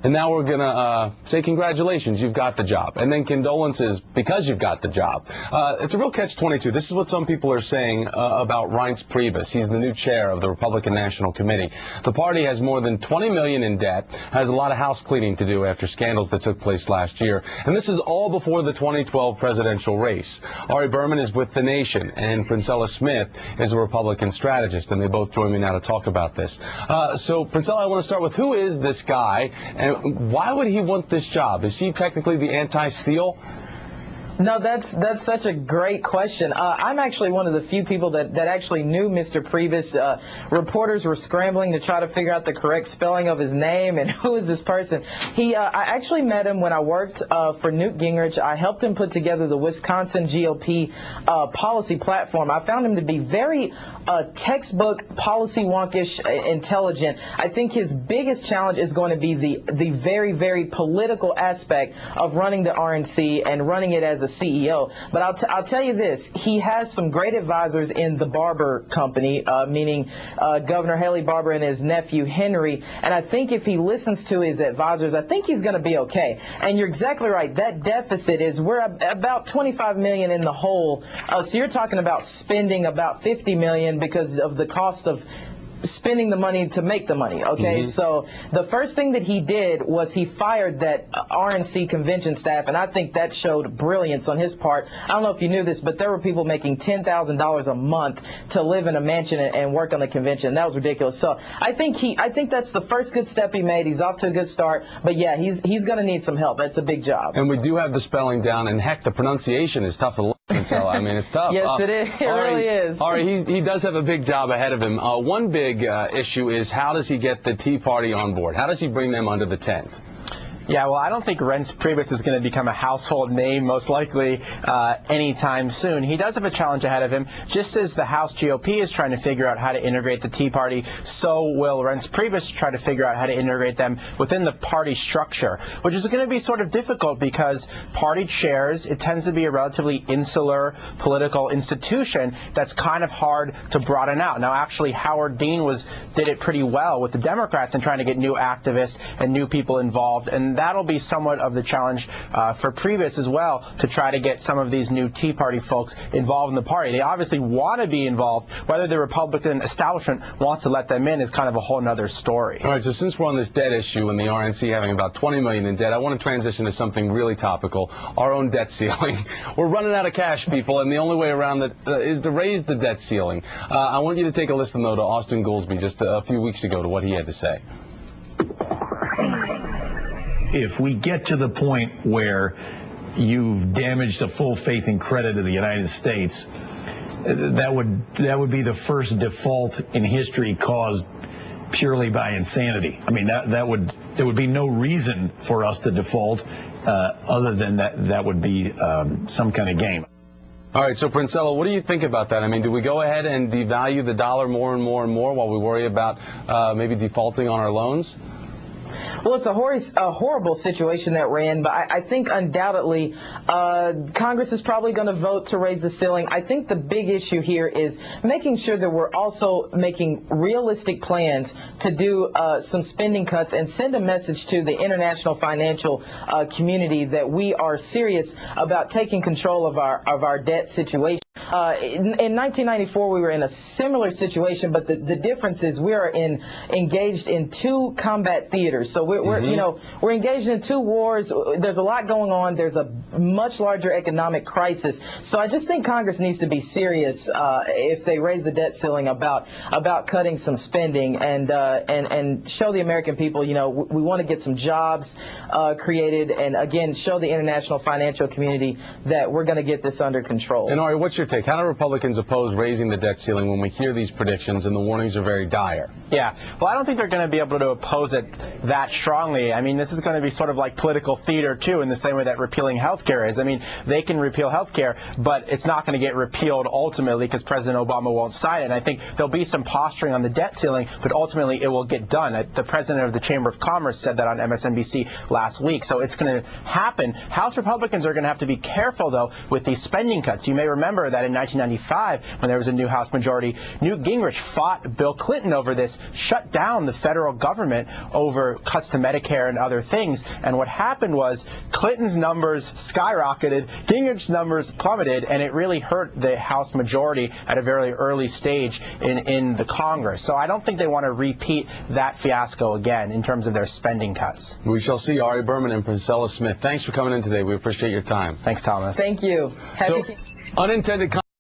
And now we're going to say congratulations, you've got the job. And then condolences because you've got the job. It's a real catch-22. This is what some people are saying about Reince Priebus. He's the new chair of the Republican National Committee. The party has more than $20 million in debt, has a lot of house cleaning to do after scandals that took place last year. And this is all before the 2012 presidential race. Ari Berman is with The Nation, and Princella Smith is a Republican strategist, and they both join me now to talk about this. So, Princella, I want to start with, who is this guy, and why would he want this job? Is he technically the anti-steal? No, that's such a great question. I'm actually one of the few people that actually knew Mr. Priebus. Reporters were scrambling to try to figure out the correct spelling of his name and who is this person. I actually met him when I worked for Newt Gingrich. I helped him put together the Wisconsin GOP policy platform. I found him to be very textbook, policy wonkish, intelligent. I think his biggest challenge is going to be the very, very political aspect of running the RNC and running it as a CEO. But I'll tell you this, he has some great advisors in the Barber company, meaning Governor Haley Barber and his nephew Henry, and I think if he listens to his advisors, I think he's going to be okay. And you're exactly right, that deficit we're about $25 million in the hole, so you're talking about spending about $50 million because of the cost of spending the money to make the money, okay? Mm-hmm. So the first thing that he did was he fired that RNC convention staff, and I think that showed brilliance on his part. I don't know if you knew this, but there were people making $10,000 a month to live in a mansion and work on the convention. That was ridiculous. So I think that's the first good step he made. He's off to a good start, but yeah, he's going to need some help. That's a big job. And we do have the spelling down, and heck, the pronunciation is tough to learn. I mean, it's tough. Yes, it is. It really is. Ari, he does have a big job ahead of him. One big issue is, how does he get the Tea Party on board? How does he bring them under the tent? Yeah, well, I don't think Reince Priebus is going to become a household name, most likely, anytime soon. He does have a challenge ahead of him. Just as the House GOP is trying to figure out how to integrate the Tea Party, so will Reince Priebus try to figure out how to integrate them within the party structure, which is going to be sort of difficult because party chairs, it tends to be a relatively insular political institution that's kind of hard to broaden out. Now, actually, Howard Dean did it pretty well with the Democrats in trying to get new activists and new people involved, and that'll be somewhat of the challenge for Priebus as well, to try to get some of these new Tea Party folks involved in the party. They obviously want to be involved. Whether the Republican establishment wants to let them in is kind of a whole other story. All right, so since we're on this debt issue and the RNC having about $20 million in debt, I want to transition to something really topical, our own debt ceiling. We're running out of cash, people, and the only way around that is to raise the debt ceiling. I want you to take a listen, though, to Austin Goolsbee just a few weeks ago to what he had to say. If we get to the point where you've damaged the full faith and credit of the United States, that would be the first default in history caused purely by insanity. I mean, there would be no reason for us to default other than that would be some kind of game. All right, so Princella, what do you think about that? I mean, do we go ahead and devalue the dollar more and more and more while we worry about maybe defaulting on our loans? Well, it's a horrible situation that we're in, but I think undoubtedly Congress is probably going to vote to raise the ceiling. I think the big issue here is making sure that we're also making realistic plans to do some spending cuts and send a message to the international financial community that we are serious about taking control of our debt situation. In 1994, we were in a similar situation, but the difference is we are engaged in two combat theaters. So we're engaged in two wars. There's a lot going on. There's a much larger economic crisis. So I just think Congress needs to be serious if they raise the debt ceiling about cutting some spending and show the American people, we want to get some jobs created, and again show the international financial community that we're going to get this under control. And Ari, what's your take? How do Republicans oppose raising the debt ceiling when we hear these predictions and the warnings are very dire? Yeah, well, I don't think they're going to be able to oppose it that strongly. I mean, this is going to be sort of like political theater, too, in the same way that repealing health care is. I mean, they can repeal health care, but it's not going to get repealed ultimately because President Obama won't sign it. And I think there'll be some posturing on the debt ceiling, but ultimately it will get done. The president of the Chamber of Commerce said that on MSNBC last week. So it's going to happen. House Republicans are going to have to be careful, though, with these spending cuts. You may remember that in in 1995 when there was a new House majority. Newt Gingrich fought Bill Clinton over this, shut down the federal government over cuts to Medicare and other things. And what happened was Clinton's numbers skyrocketed, Gingrich's numbers plummeted, and it really hurt the House majority at a very early stage in the Congress. So I don't think they want to repeat that fiasco again in terms of their spending cuts. We shall see. Ari Berman and Princella Smith, thanks for coming in today. We appreciate your time. Thanks, Thomas. Thank you. Happy Unintended